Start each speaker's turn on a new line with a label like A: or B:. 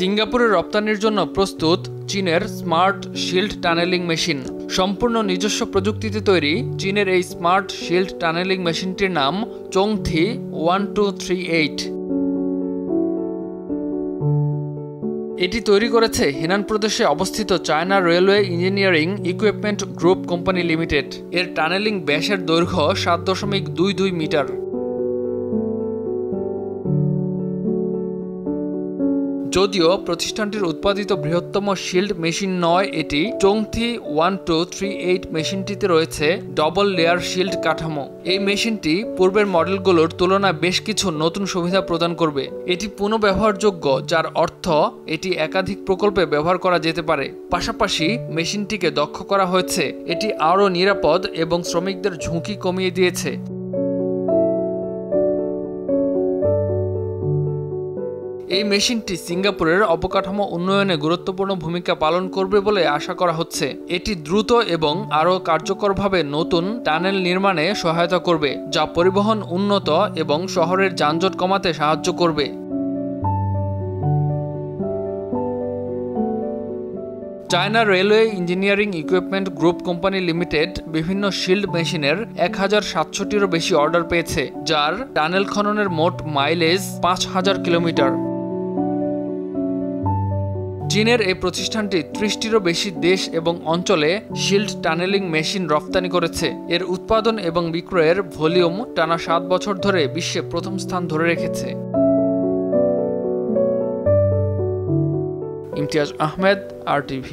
A: সিঙ্গাপুরে রপ্তানির জন্য প্রস্তুত চীনের স্মার্ট শিল্ড টানেলিং মেশিন। সম্পূর্ণ নিজস্ব প্রযুক্তিতে তৈরি চীনের এই স্মার্ট শিল্ড টানেলিং মেশিনটির নাম চংথি 1238। এটি তৈরি করেছে হেনান প্রদেশে অবস্থিত China railway engineering equipment group company limited. এর টানেলিং ব্যাসের দৈর্ঘ্য 7.22 মিটার। যদিও প্রতিষ্ঠানটির উৎপাদিত বৃহত্তম শিল্ড মেশিন নয় এটি, চংথি 1238 মেশিনটিতে রয়েছে ডবল লেয়ার শিল্ড কাঠামো। এই মেশিনটি পূর্বের মডেলগুলোর তুলনায় বেশ কিছু নতুন সুবিধা প্রদান করবে। এটি পুনঃব্যবহারযোগ্য, যার অর্থ এটি একাধিক প্রকল্পে ব্যবহার করা যেতে পারে। পাশাপাশি মেশিনটিকে দক্ষ করা হয়েছে। এটি আরও নিরাপদ এবং শ্রমিকদের ঝুঁকি কমিয়ে দিয়েছে। এই মেশিনটি সিঙ্গাপুরের অবকাঠামো উন্নয়নে গুরুত্বপূর্ণ ভূমিকা পালন করবে বলে আশা করা হচ্ছে। এটি দ্রুত এবং আরও কার্যকরভাবে নতুন টানেল নির্মাণে সহায়তা করবে, যা পরিবহন উন্নত এবং শহরের যানজট কমাতে সাহায্য করবে। China railway engineering equipment group company limited বিভিন্ন শিল্ড মেশিনের 1700-টিরও বেশি অর্ডার পেয়েছে, যার টানেল খননের মোট মাইলেজ 5000 কিলোমিটার। চীনের এই প্রতিষ্ঠানটি 30টিরও বেশি দেশ এবং অঞ্চলে শিল্ড টানেলিং মেশিন রপ্তানি করেছে। এর উৎপাদন এবং বিক্রয়ের ভলিউম টানা 7 বছর ধরে বিশ্বে প্রথম স্থান ধরে রেখেছে। ইমতিয়াজ আহমেদ, RTV।